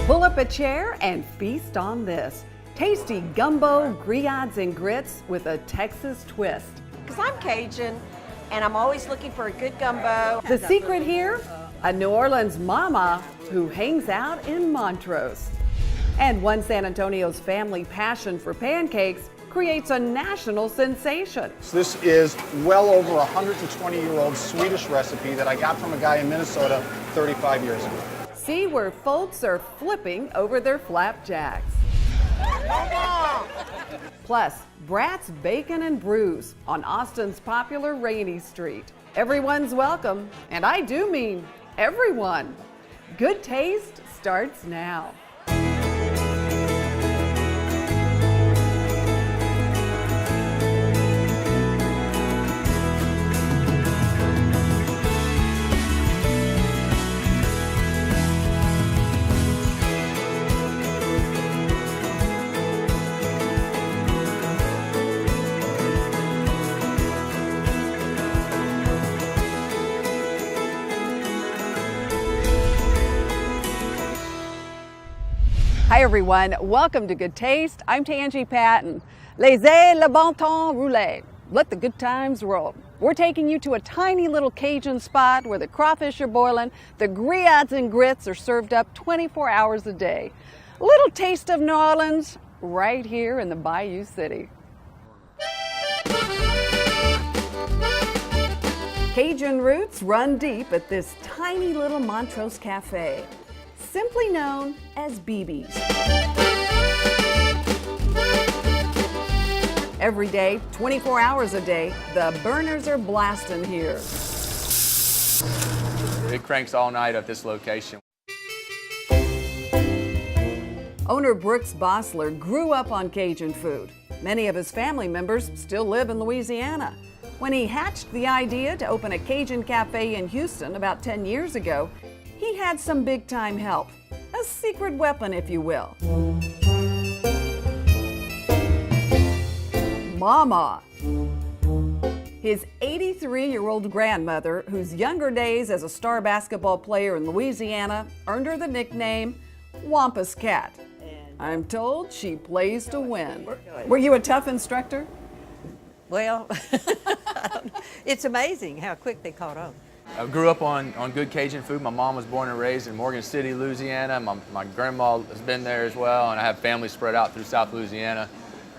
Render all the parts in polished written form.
Pull up a chair and feast on this. Tasty gumbo, grillades, and grits with a Texas twist. Because I'm Cajun, and I'm always looking for a good gumbo. The secret here? A New Orleans Maw Maw who hangs out in Montrose. And one San Antonio's family passion for pancakes creates a national sensation. This is well over a 120-year-old Swedish recipe that I got from a guy in Minnesota 35 years ago. See where folks are flipping over their flapjacks. Plus, Brat's Bacon and Brews on Austin's popular Rainy Street. Everyone's welcome, and I do mean everyone. Good Taste starts now. Hi everyone, welcome to Good Taste. I'm Tanji Patton. Laissez le bon temps rouler. Let the good times roll. We're taking you to a tiny little Cajun spot where the crawfish are boiling, the grillades and grits are served up 24 hours a day. A little taste of New Orleans right here in the Bayou City. Cajun roots run deep at this tiny little Montrose cafe, simply known as BBs. Every day, 24 hours a day, the burners are blasting here. It cranks all night at this location. Owner Brooks Bossler grew up on Cajun food. Many of his family members still live in Louisiana. When he hatched the idea to open a Cajun cafe in Houston about 10 years ago, he had some big-time help, a secret weapon, if you will. Maw Maw. His 83-year-old grandmother, whose younger days as a star basketball player in Louisiana earned her the nickname Wampus Cat. I'm told she plays to win. Were you a tough instructor? Well, it's amazing how quick they caught on. I grew up on good Cajun food. My mom was born and raised in Morgan City, Louisiana. My grandma has been there as well, and I have family spread out through South Louisiana.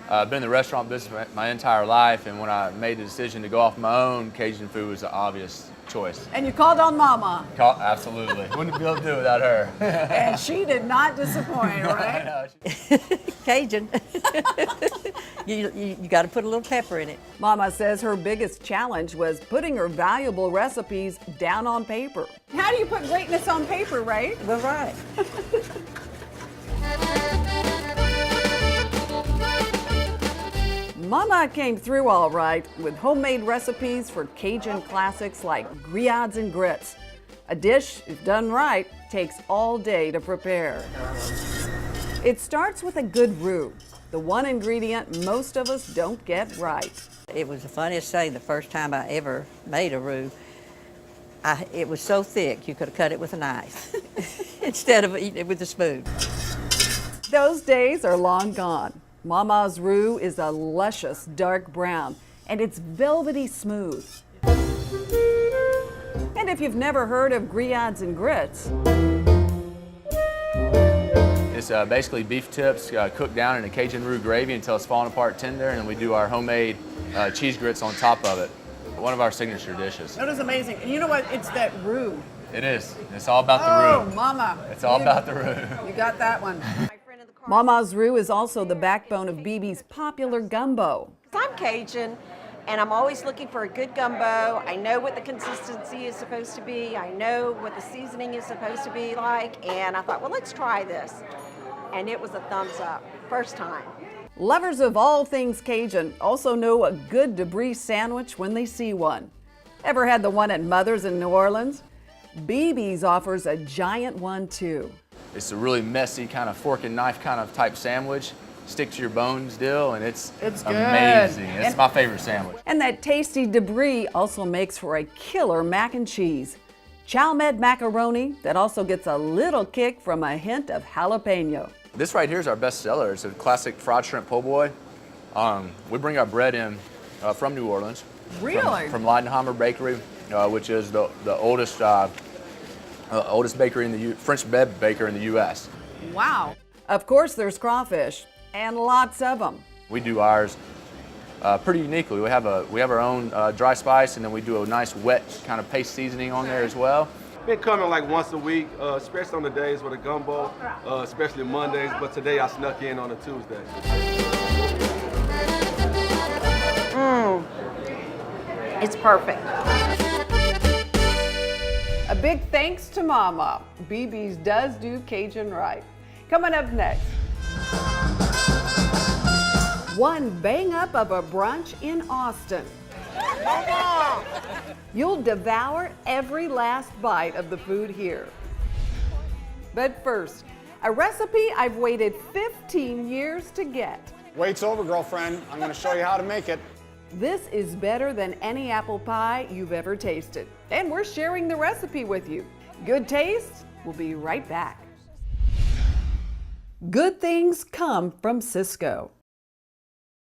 I've been in the restaurant business my entire life, and when I made the decision to go off my own, Cajun food was the obvious choice. And you called on Maw Maw. Absolutely. Wouldn't be able to do it without her. And she did not disappoint, right? Cajun. you got to put a little pepper in it. Mama says her biggest challenge was putting her valuable recipes down on paper. How do you put greatness on paper, right? Well, right. Mama came through all right with homemade recipes for Cajun classics like grillades and grits. A dish, if done right, takes all day to prepare. It starts with a good roux, the one ingredient most of us don't get right. It was the funniest thing the first time I ever made a roux. It was so thick you could have cut it with a knife instead of eating it with a spoon. Those days are long gone. Mama's roux is a luscious dark brown, and it's velvety smooth. And if you've never heard of grillades and grits, It's basically beef tips cooked down in a Cajun roux gravy until it's falling apart tender, and then we do our homemade cheese grits on top of it. One of our signature dishes. that is amazing. And you know what? It's that roux. It is. It's all about the roux. Oh, Mama. It's all about the roux. You got that one. Mama's roux is also the backbone of BB's popular gumbo. I'm Cajun, and I'm always looking for a good gumbo. I know what the consistency is supposed to be. I know what the seasoning is supposed to be like, and I thought, well, let's try this. And it was a thumbs up, first time. Lovers of all things Cajun also know a good debris sandwich when they see one. Ever had the one at Mother's in New Orleans? BB's offers a giant one too. It's a really messy kind of fork and knife kind of type sandwich. Stick to your bones deal, and it's good. amazing. It's my favorite sandwich. And that tasty debris also makes for a killer mac and cheese. Chalmed macaroni that also gets a little kick from a hint of jalapeno. This right here is our best seller. It's a classic fried shrimp po' boy. We bring our bread in from New Orleans. Really? From Leidenheimer Bakery, which is the oldest bakery in the French bread baker in the U.S. Wow. Of course, there's crawfish, and lots of them. We do ours pretty uniquely. We have our own dry spice, and then we do a nice wet kind of paste seasoning on there as well. Been coming like once a week, especially on the days with a gumbo, especially Mondays, but today I snuck in on a Tuesday. It's perfect. A big thanks to Maw Maw. BBs does do Cajun right. Coming up next, one bang up of a brunch in Austin. You'll devour every last bite of the food here. But first, a recipe I've waited 15 years to get. Wait's over, girlfriend. I'm going to show you how to make it. This is better than any apple pie you've ever tasted. And we're sharing the recipe with you. Good Taste, we'll be right back. Good things come from Cisco.